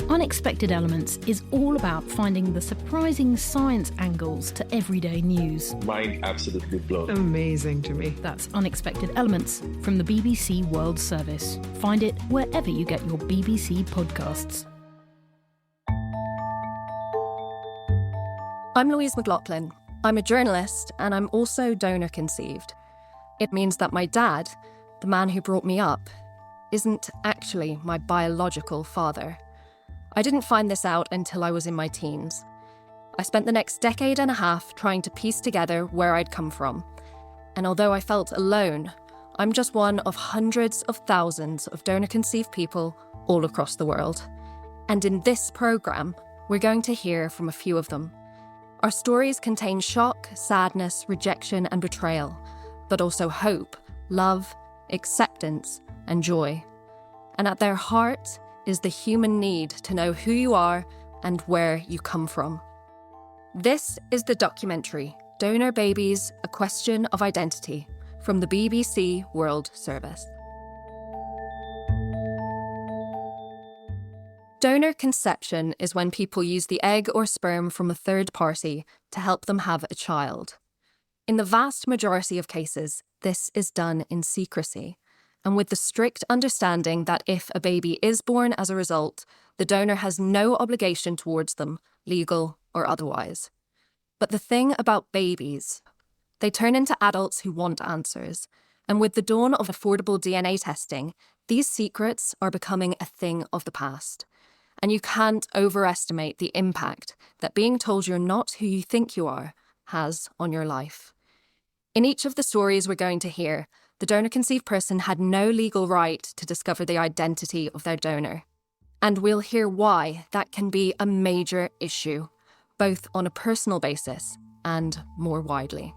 Unexpected Elements is all about finding the surprising science angles to everyday news. Mind absolutely blown. Amazing to me. That's Unexpected Elements from the BBC World Service. Find it wherever you get your BBC podcasts. I'm Louise McLaughlin. I'm a journalist and I'm also donor conceived. It means that my dad, the man who brought me up, isn't actually my biological father. I didn't find this out until I was in my teens. I spent the next decade and a half trying to piece together where I'd come from. And although I felt alone, I'm just one of hundreds of thousands of donor-conceived people all across the world. And in this programme, we're going to hear from a few of them. Our stories contain shock, sadness, rejection and betrayal, but also hope, love, acceptance and joy. And at their heart is the human need to know who you are and where you come from. This is the documentary Donor Babies, A Question of Identity from the BBC World Service. Donor conception is when people use the egg or sperm from a third party to help them have a child. In the vast majority of cases, this is done in secrecy, and with the strict understanding that if a baby is born as a result, the donor has no obligation towards them, legal or otherwise. But the thing about babies, they turn into adults who want answers, and with the dawn of affordable DNA testing, these secrets are becoming a thing of the past. And you can't overestimate the impact that being told you're not who you think you are has on your life. In each of the stories we're going to hear, the donor-conceived person had no legal right to discover the identity of their donor. And we'll hear why that can be a major issue, both on a personal basis and more widely.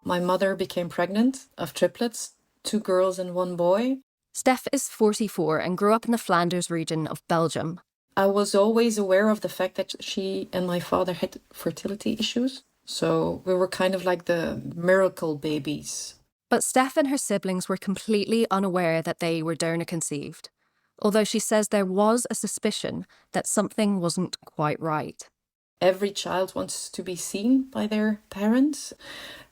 My mother became pregnant of triplets, 2 girls and 1 boy. Steph is 44 and grew up in the Flanders region of Belgium. I was always aware of the fact that she and my father had fertility issues. So we were kind of like the miracle babies. But Steph and her siblings were completely unaware that they were donor conceived, although she says there was a suspicion that something wasn't quite right. Every child wants to be seen by their parents.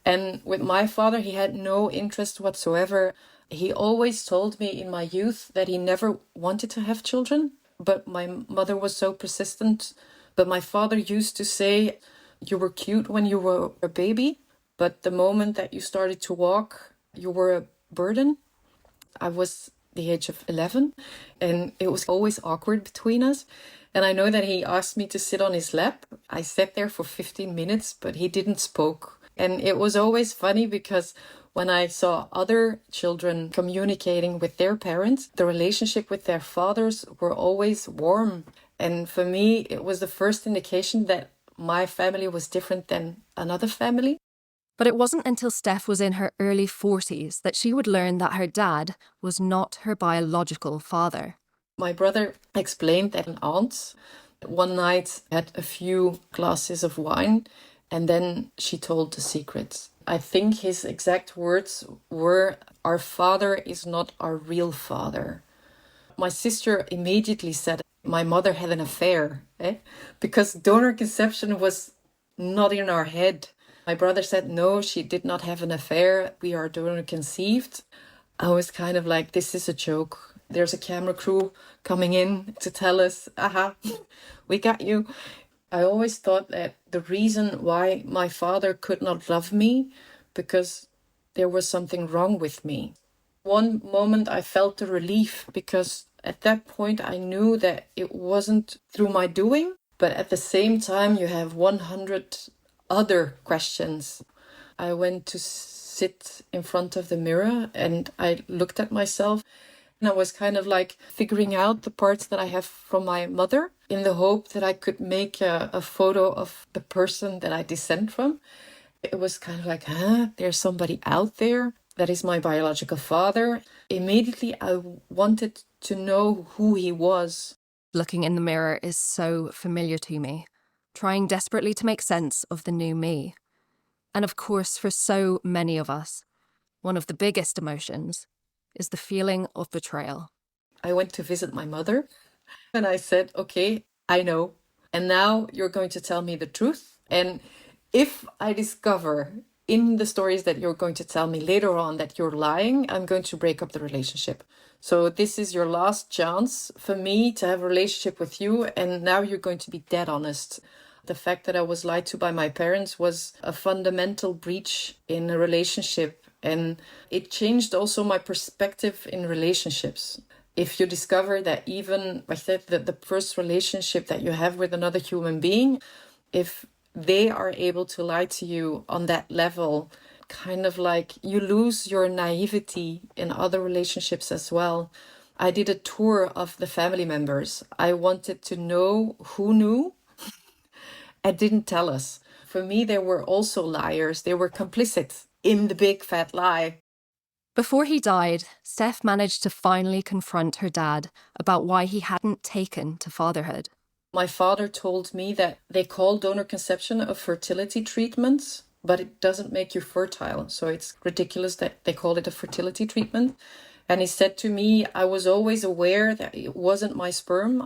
And with my father, he had no interest whatsoever. He always told me in my youth that he never wanted to have children, but my mother was so persistent. But my father used to say, you were cute when you were a baby, but the moment that you started to walk, you were a burden. I was the age of 11 and it was always awkward between us. And I know that he asked me to sit on his lap. I sat there for 15 minutes, but he didn't spoke. And it was always funny because when I saw other children communicating with their parents, the relationship with their fathers were always warm. And for me, it was the first indication that my family was different than another family. But it wasn't until Steph was in her early 40s that she would learn that her dad was not her biological father. My brother explained that an aunt one night had a few glasses of wine and then she told the secret. I think his exact words were, "Our father is not our real father." My sister immediately said, my mother had an affair, because donor conception was not in our head. My brother said, no, she did not have an affair. We are donor conceived. I was kind of like, this is a joke. There's a camera crew coming in to tell us, aha, we got you. I always thought that the reason why my father could not love me, because there was something wrong with me. One moment I felt the relief because at that point I knew that it wasn't through my doing, but at the same time you have 100 other questions. I went to sit in front of the mirror and I looked at myself and I was kind of like figuring out the parts that I have from my mother in the hope that I could make a photo of the person that I descend from. It was kind of like, there's somebody out there that is my biological father. Immediately, I wanted to know who he was. Looking in the mirror is so familiar to me, trying desperately to make sense of the new me. And of course, for so many of us, one of the biggest emotions is the feeling of betrayal. I went to visit my mother and I said, okay, I know. And now you're going to tell me the truth. And if I discover in the stories that you're going to tell me later on that you're lying, I'm going to break up the relationship. So this is your last chance for me to have a relationship with you. And now you're going to be dead honest. The fact that I was lied to by my parents was a fundamental breach in a relationship. And it changed also my perspective in relationships. If you discover that even, I said, that the first relationship that you have with another human being, if they are able to lie to you on that level, kind of like you lose your naivety in other relationships as well. I did a tour of the family members. I wanted to know who knew and didn't tell us. For me, they were also liars. They were complicit in the big fat lie. Before he died, Steph managed to finally confront her dad about why he hadn't taken to fatherhood. My father told me that they call donor conception a fertility treatment, but it doesn't make you fertile. So it's ridiculous that they call it a fertility treatment. And he said to me, I was always aware that it wasn't my sperm.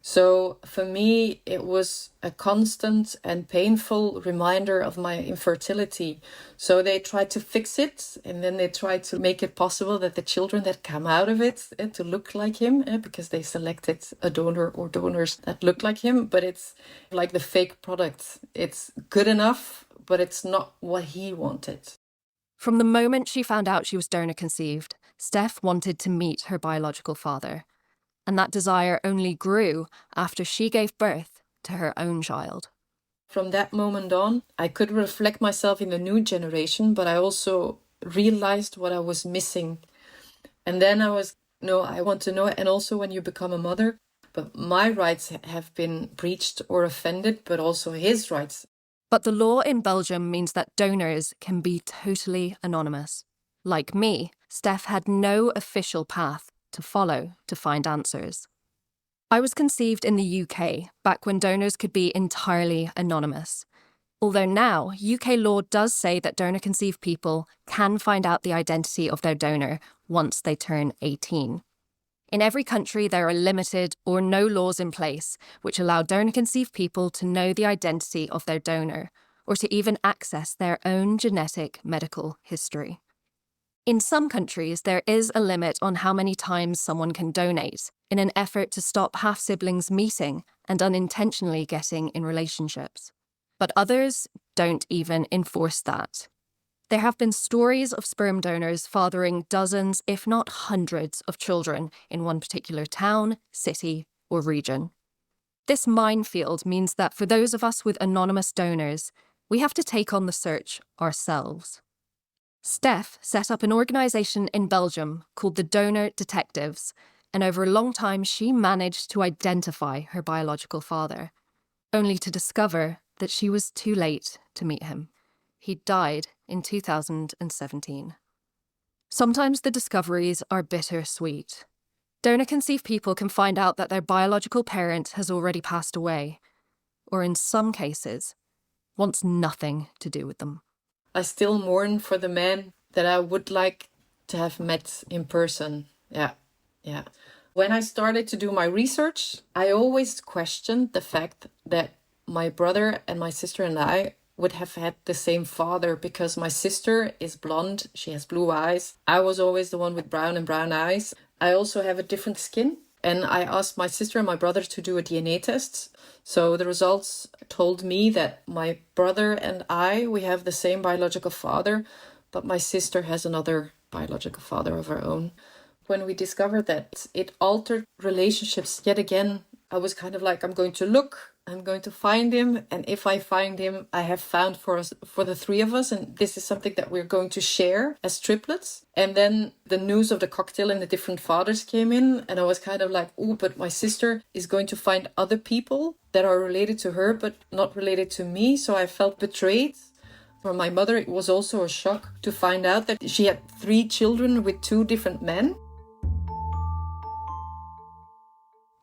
So for me, it was a constant and painful reminder of my infertility. So they tried to fix it, and then they tried to make it possible that the children that come out of it to look like him, because they selected a donor or donors that look like him. But it's like the fake product. It's good enough, but it's not what he wanted. From the moment she found out she was donor conceived, Steph wanted to meet her biological father. And that desire only grew after she gave birth to her own child. From that moment on, I could reflect myself in the new generation, but I also realized what I was missing. And then I want to know. And also when you become a mother, but my rights have been breached or offended, but also his rights. But the law in Belgium means that donors can be totally anonymous. Like me, Steph had no official path to follow to find answers. I was conceived in the UK, back when donors could be entirely anonymous. Although now, UK law does say that donor-conceived people can find out the identity of their donor once they turn 18. In every country, there are limited or no laws in place which allow donor-conceived people to know the identity of their donor, or to even access their own genetic medical history. In some countries, there is a limit on how many times someone can donate in an effort to stop half-siblings meeting and unintentionally getting in relationships. But others don't even enforce that. There have been stories of sperm donors fathering dozens, if not hundreds, of children in one particular town, city, or region. This minefield means that for those of us with anonymous donors, we have to take on the search ourselves. Steph set up an organisation in Belgium called the Donor Detectives, and over a long time she managed to identify her biological father, only to discover that she was too late to meet him. He died in 2017. Sometimes the discoveries are bittersweet. Donor-conceived people can find out that their biological parent has already passed away, or in some cases, wants nothing to do with them. I still mourn for the man that I would like to have met in person. Yeah. When I started to do my research, I always questioned the fact that my brother and my sister and I would have had the same father, because my sister is blonde, she has blue eyes. I was always the one with brown eyes. I also have a different skin. And I asked my sister and my brother to do a DNA test. So the results told me that my brother and we have the same biological father, but my sister has another biological father of her own. When we discovered that, it altered relationships yet again. I was kind of like, I'm going to find him. And if I find him, I have found for the three of us. And this is something that we're going to share as triplets. And then the news of the cocktail and the different fathers came in. And I was kind of like, oh, but my sister is going to find other people that are related to her, but not related to me. So I felt betrayed. For my mother, it was also a shock to find out that she had 3 children with 2 different men.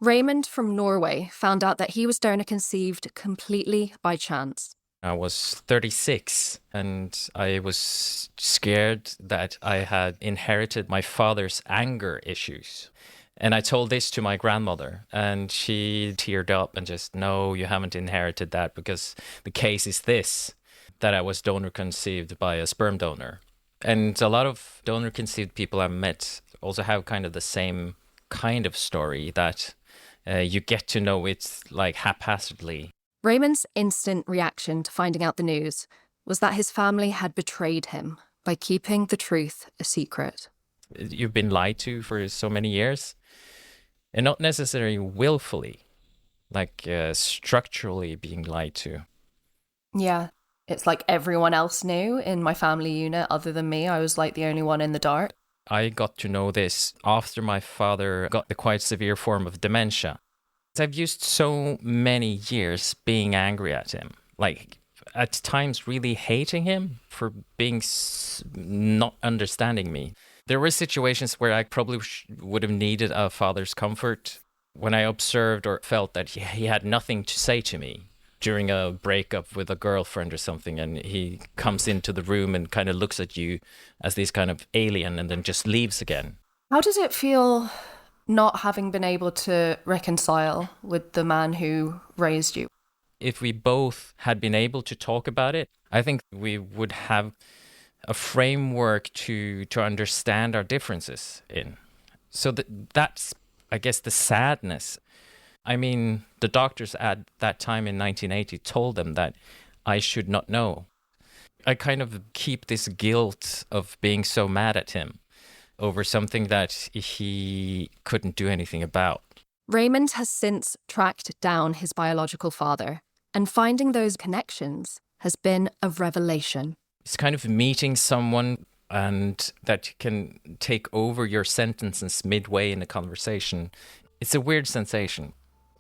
Raymond from Norway found out that he was donor conceived completely by chance. I was 36 and I was scared that I had inherited my father's anger issues. And I told this to my grandmother, and she teared up and just, no, you haven't inherited that, because the case is this, that I was donor conceived by a sperm donor. And a lot of donor conceived people I've met also have kind of the same kind of story, that you get to know it like haphazardly. Raymond's instant reaction to finding out the news was that his family had betrayed him by keeping the truth a secret. You've been lied to for so many years, and not necessarily willfully, like structurally being lied to. Yeah, it's like everyone else knew in my family unit other than me. I was like the only one in the dark. I got to know this after my father got the quite severe form of dementia. I've used so many years being angry at him, like at times really hating him for being not understanding me. There were situations where I probably would have needed a father's comfort when I observed or felt that he had nothing to say to me during a breakup with a girlfriend or something, and he comes into the room and kind of looks at you as this kind of alien and then just leaves again. How does it feel not having been able to reconcile with the man who raised you? If we both had been able to talk about it, I think we would have a framework to understand our differences in. So that's, I guess, the sadness. I mean, the doctors at that time in 1980 told them that I should not know. I kind of keep this guilt of being so mad at him over something that he couldn't do anything about. Raymond has since tracked down his biological father, and finding those connections has been a revelation. It's kind of meeting someone and that can take over your sentences midway in a conversation. It's a weird sensation.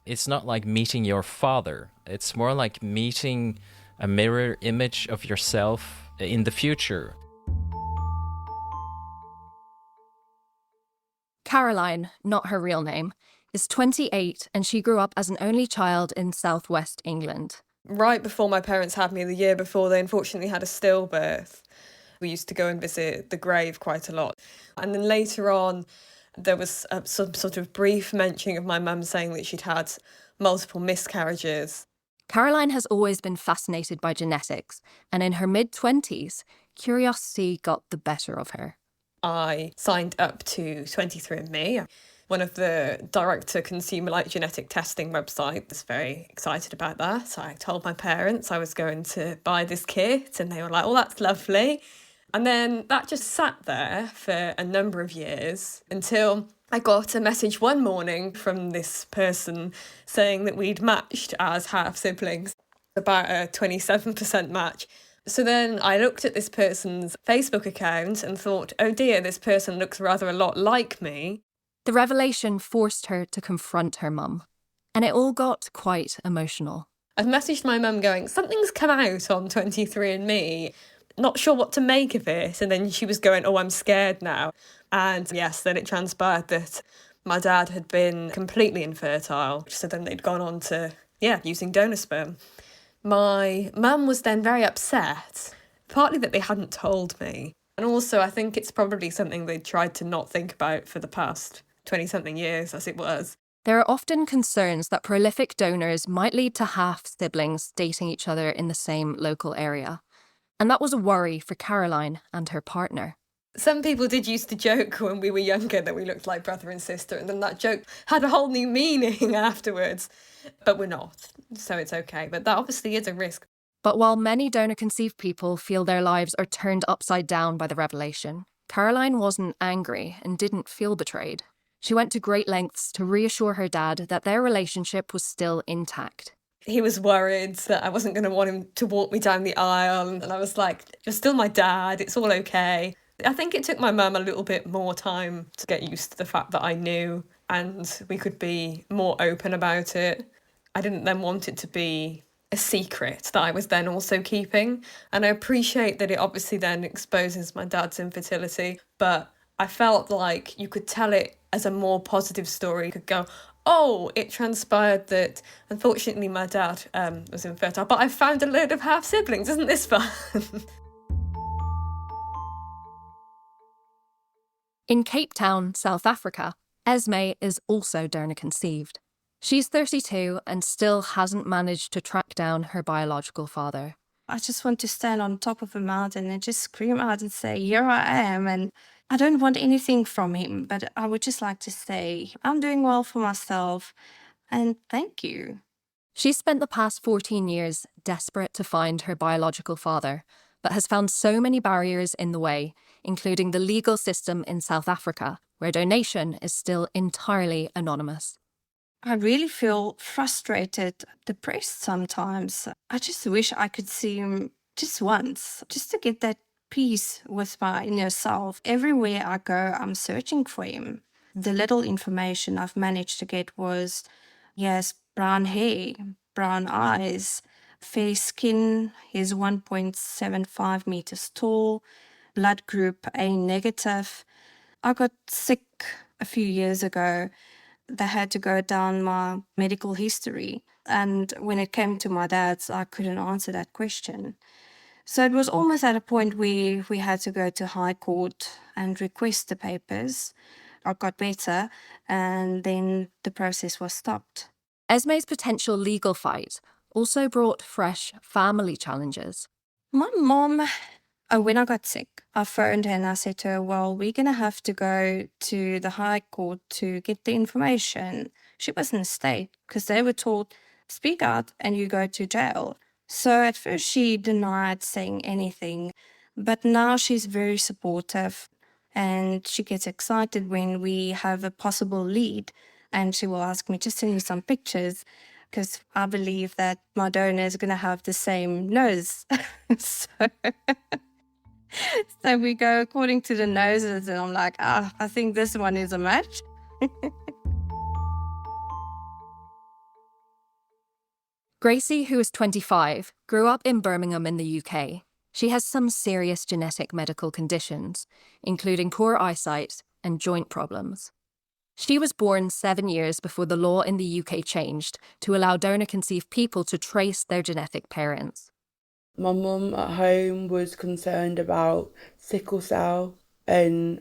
It's not like meeting your father. It's more like meeting a mirror image of yourself in the future. Caroline, not her real name, is 28 and she grew up as an only child in southwest England. Right before my parents had me, the year before, they unfortunately had a stillbirth. We used to go and visit the grave quite a lot. And then later on, there was some sort of brief mention of my mum saying that she'd had multiple miscarriages. Caroline has always been fascinated by genetics, and in her mid-20s, curiosity got the better of her. I signed up to 23andMe, one of the direct-to-consumer genetic testing websites. I was very excited about that. I told my parents I was going to buy this kit, and they were like, oh, that's lovely. And then that just sat there for a number of years until I got a message one morning from this person saying that we'd matched as half-siblings, about a 27% match. So then I looked at this person's Facebook account and thought, oh dear, this person looks rather a lot like me. The revelation forced her to confront her mum, and it all got quite emotional. I've messaged my mum going, something's come out on 23andMe, not sure what to make of it. And then she was going, oh, I'm scared now. And yes, then it transpired that my dad had been completely infertile. So then they'd gone on to, using donor sperm. My mum was then very upset, partly that they hadn't told me. And also I think it's probably something they'd tried to not think about for the past 20-something years, as it was. There are often concerns that prolific donors might lead to half-siblings dating each other in the same local area. And that was a worry for Caroline and her partner. Some people did used to joke when we were younger that we looked like brother and sister, and then that joke had a whole new meaning afterwards. But we're not, so it's okay. But that obviously is a risk. But while many donor-conceived people feel their lives are turned upside down by the revelation, Caroline wasn't angry and didn't feel betrayed. She went to great lengths to reassure her dad that their relationship was still intact. He was worried that I wasn't going to want him to walk me down the aisle, and I was like, you're still my dad, it's all okay. I think it took my mum a little bit more time to get used to the fact that I knew and we could be more open about it. I didn't then want it to be a secret that I was then also keeping. And I appreciate that it obviously then exposes my dad's infertility, but I felt like you could tell it as a more positive story. You could go, oh, it transpired that unfortunately my dad was infertile, but I found a load of half-siblings. Isn't this fun? In Cape Town, South Africa, Esme is also donor conceived. She's 32 and still hasn't managed to track down her biological father. I just want to stand on top of a mountain and just scream out and say, here I am. And I don't want anything from him, but I would just like to say, I'm doing well for myself and thank you. She's spent the past 14 years desperate to find her biological father, but has found so many barriers in the way, including the legal system in South Africa, where donation is still entirely anonymous. I really feel frustrated, depressed sometimes. I just wish I could see him just once, just to get that peace with my inner self. Everywhere I go, I'm searching for him. The little information I've managed to get was he has brown hair, brown eyes, fair skin, he's 1.75 meters tall, blood group A negative. I got sick a few years ago. They had to go down my medical history. And when it came to my dad's, I couldn't answer that question. So it was almost at a point where we had to go to High Court and request the papers. I got better, and then the process was stopped. Esme's potential legal fight also brought fresh family challenges. My mom, when I got sick, I phoned her and I said to her, well, we're going to have to go to the High Court to get the information. She was in a state because they were told, speak out and you go to jail. So at first she denied saying anything, but now she's very supportive and she gets excited when we have a possible lead and she will ask me, just send me some pictures because I believe that my donor is going to have the same nose. So we go according to the noses and I'm like, I think this one is a match. Gracie, who is 25, grew up in Birmingham in the UK. She has some serious genetic medical conditions, including poor eyesight and joint problems. She was born 7 years before the law in the UK changed to allow donor-conceived people to trace their genetic parents. My mum at home was concerned about sickle cell, and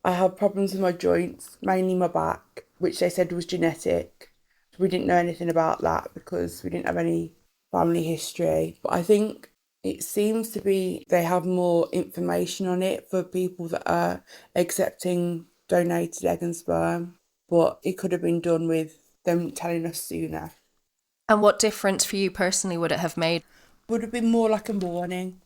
I had problems with my joints, mainly my back, which they said was genetic. We didn't know anything about that because we didn't have any family history. But I think it seems to be they have more information on it for people that are accepting donated egg and sperm, but it could have been done with them telling us sooner. And what difference for you personally would it have made? Would have been more like a warning,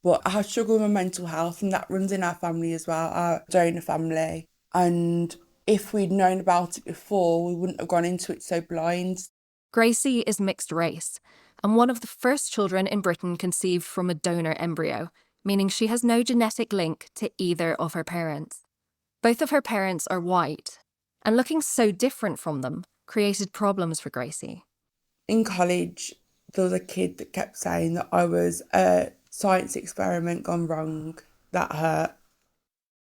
but I had struggle with my mental health, and that runs in our family as well, our donor family. And if we'd known about it before, we wouldn't have gone into it so blind. Gracie is mixed race, and one of the first children in Britain conceived from a donor embryo, meaning she has no genetic link to either of her parents. Both of her parents are white, and looking so different from them created problems for Gracie. In college, there was a kid that kept saying that I was a science experiment gone wrong. That hurt.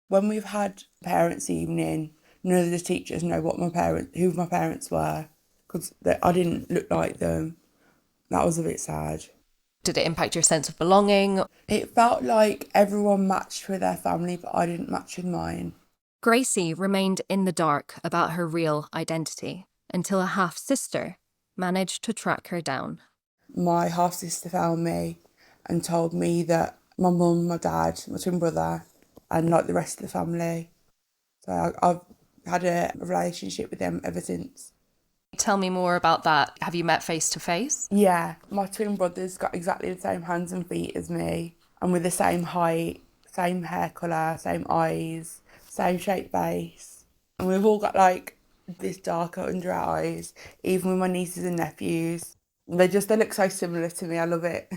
When we've had parents' evening, none of the teachers know who my parents were, because I didn't look like them. That was a bit sad. Did it impact your sense of belonging? It felt like everyone matched with their family, but I didn't match with mine. Gracie remained in the dark about her real identity until a half-sister managed to track her down. My half-sister found me and told me that my mum, my dad, my twin brother, and like the rest of the family. So I've had a relationship with them ever since. Tell me more about that. Have you met face to face? Yeah, my twin brother's got exactly the same hands and feet as me, and with the same height, same hair colour, same eyes, same shaped face. And we've all got like this darker under our eyes, even with my nieces and nephews. They look so similar to me. I love it.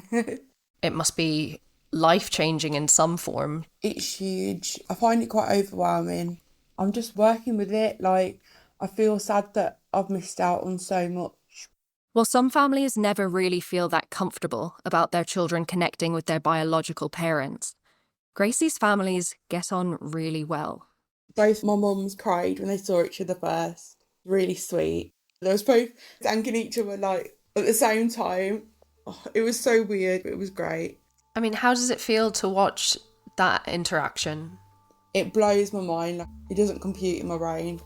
It must be life-changing in some form. It's huge. I find it quite overwhelming. I'm just working with it. Like, I feel sad that I've missed out on so much. Well, some families never really feel that comfortable about their children connecting with their biological parents. Gracie's families get on really well. Both my mums cried when they saw each other first. Really sweet. They was both thanking each other like at the same time. Oh, it was so weird, but it was great. I mean, how does it feel to watch that interaction? It blows my mind. Like, it doesn't compute in my brain.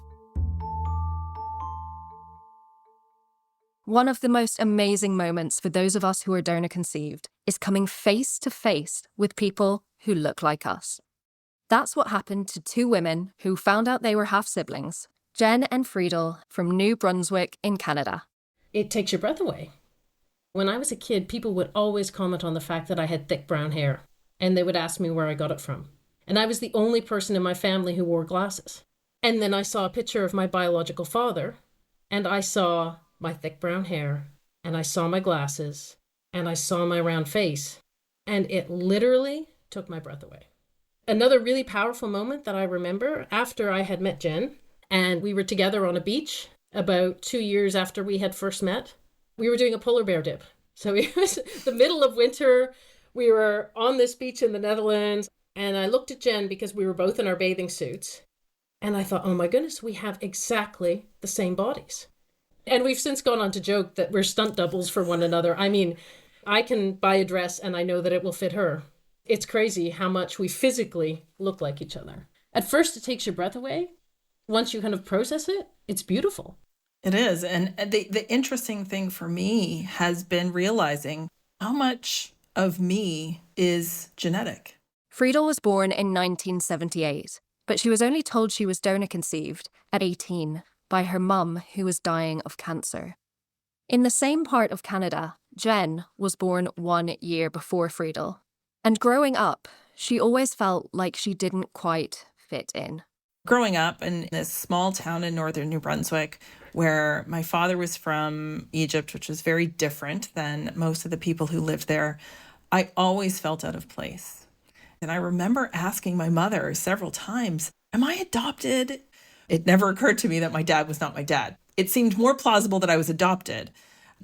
One of the most amazing moments for those of us who are donor conceived is coming face to face with people who look like us. That's what happened to two women who found out they were half-siblings, Jen and Friedel from New Brunswick in Canada. It takes your breath away. When I was a kid, people would always comment on the fact that I had thick brown hair, and they would ask me where I got it from. And I was the only person in my family who wore glasses. And then I saw a picture of my biological father, and I saw my thick brown hair, and I saw my glasses, and I saw my round face, and it literally took my breath away. Another really powerful moment that I remember after I had met Jen, and we were together on a beach about 2 years after we had first met. We were doing a polar bear dip. So it was the middle of winter. We were on this beach in the Netherlands, and I looked at Jen because we were both in our bathing suits. And I thought, oh my goodness, we have exactly the same bodies. And we've since gone on to joke that we're stunt doubles for one another. I mean, I can buy a dress and I know that it will fit her. It's crazy how much we physically look like each other. At first, it takes your breath away. Once you kind of process it, it's beautiful. It is. And the interesting thing for me has been realizing how much of me is genetic. Friedel was born in 1978, but she was only told she was donor conceived at 18 by her mum, who was dying of cancer. In the same part of Canada, Jen was born 1 year before Friedel. And growing up, she always felt like she didn't quite fit in. Growing up in this small town in northern New Brunswick, where my father was from Egypt, which was very different than most of the people who lived there, I always felt out of place. And I remember asking my mother several times, am I adopted? It never occurred to me that my dad was not my dad. It seemed more plausible that I was adopted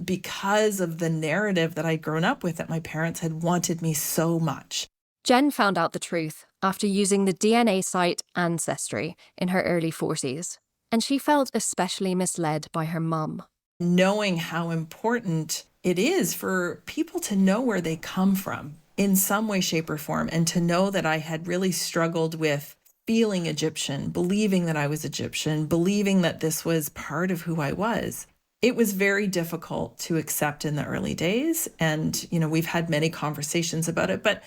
because of the narrative that I'd grown up with, that my parents had wanted me so much. Jen found out the truth after using the DNA site Ancestry in her early 40s, and she felt especially misled by her mum. Knowing how important it is for people to know where they come from in some way, shape, or form, and to know that I had really struggled with feeling Egyptian, believing that I was Egyptian, believing that this was part of who I was. It was very difficult to accept in the early days. And, we've had many conversations about it, but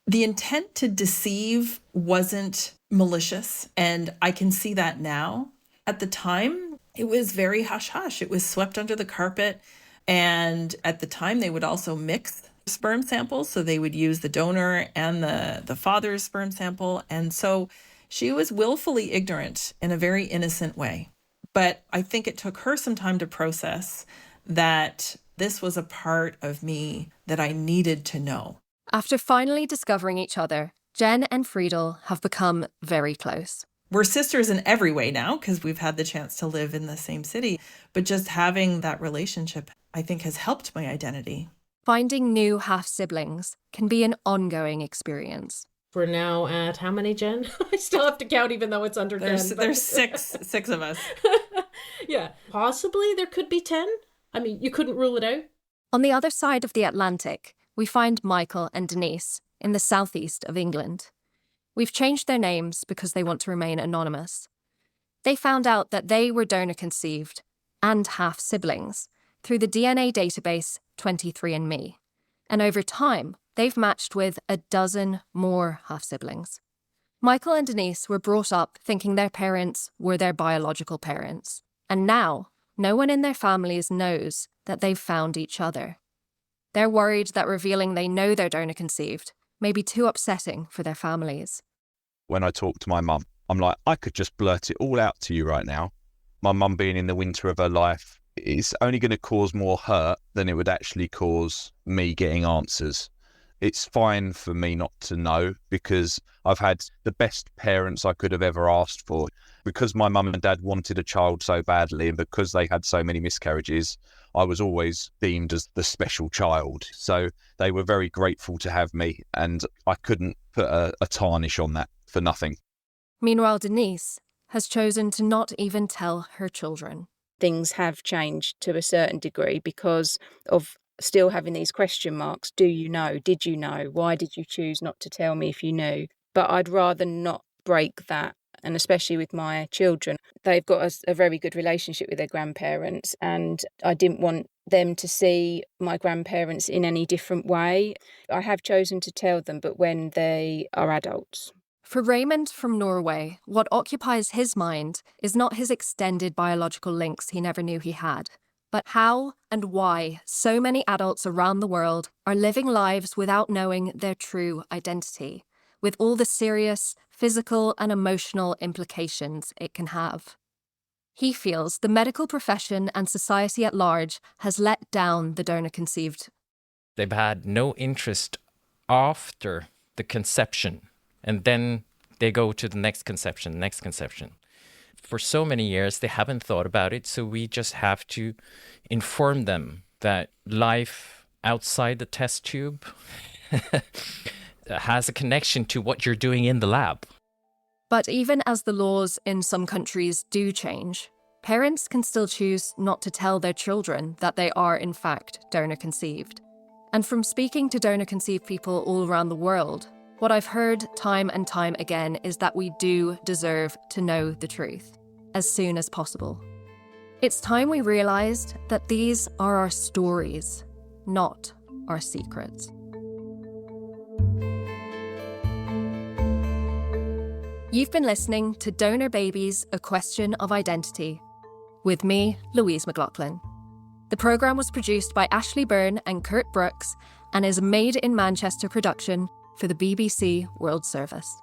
the intent to deceive wasn't malicious. And I can see that now. At the time, it was very hush-hush. It was swept under the carpet. And at the time, they would also mix sperm samples. So they would use the donor and the father's sperm sample. And so she was willfully ignorant in a very innocent way. But I think it took her some time to process that this was a part of me that I needed to know. After finally discovering each other, Jen and Friedel have become very close. We're sisters in every way now because we've had the chance to live in the same city. But just having that relationship, I think, has helped my identity. Finding new half-siblings can be an ongoing experience. We're now at how many, Jen? I still have to count even though it's under 10. There's six of us. Yeah. Possibly there could be 10. I mean, you couldn't rule it out. On the other side of the Atlantic, we find Michael and Denise in the southeast of England. We've changed their names because they want to remain anonymous. They found out that they were donor conceived and half-siblings through the DNA database 23andMe. And over time, they've matched with a dozen more half-siblings. Michael and Denise were brought up thinking their parents were their biological parents. And now, no one in their families knows that they've found each other. They're worried that revealing they know they're donor conceived may be too upsetting for their families. When I talk to my mum, I'm like, I could just blurt it all out to you right now. My mum being in the winter of her life, it's only going to cause more hurt than it would actually cause me getting answers. It's fine for me not to know because I've had the best parents I could have ever asked for. Because my mum and dad wanted a child so badly and because they had so many miscarriages, I was always deemed as the special child. So they were very grateful to have me and I couldn't put a tarnish on that for nothing. Meanwhile, Denise has chosen to not even tell her children. Things have changed to a certain degree because of still having these question marks. Do you know? Did you know? Why did you choose not to tell me if you knew? But I'd rather not break that and especially with my children. They've got a very good relationship with their grandparents, and I didn't want them to see my grandparents in any different way. I have chosen to tell them, but when they are adults. For Raymond from Norway, what occupies his mind is not his extended biological links he never knew he had, but how and why so many adults around the world are living lives without knowing their true identity, with all the serious physical and emotional implications it can have. He feels the medical profession and society at large has let down the donor-conceived. They've had no interest after the conception, and then they go to the next conception. For so many years, they haven't thought about it, so we just have to inform them that life outside the test tube has a connection to what you're doing in the lab. But even as the laws in some countries do change, parents can still choose not to tell their children that they are in fact donor-conceived. And from speaking to donor-conceived people all around the world, what I've heard time and time again is that we do deserve to know the truth as soon as possible. It's time we realised that these are our stories, not our secrets. You've been listening to Donor Babies, A Question of Identity, with me, Louise McLaughlin. The programme was produced by Ashley Byrne and Kurt Brooks and is a Made in Manchester production for the BBC World Service.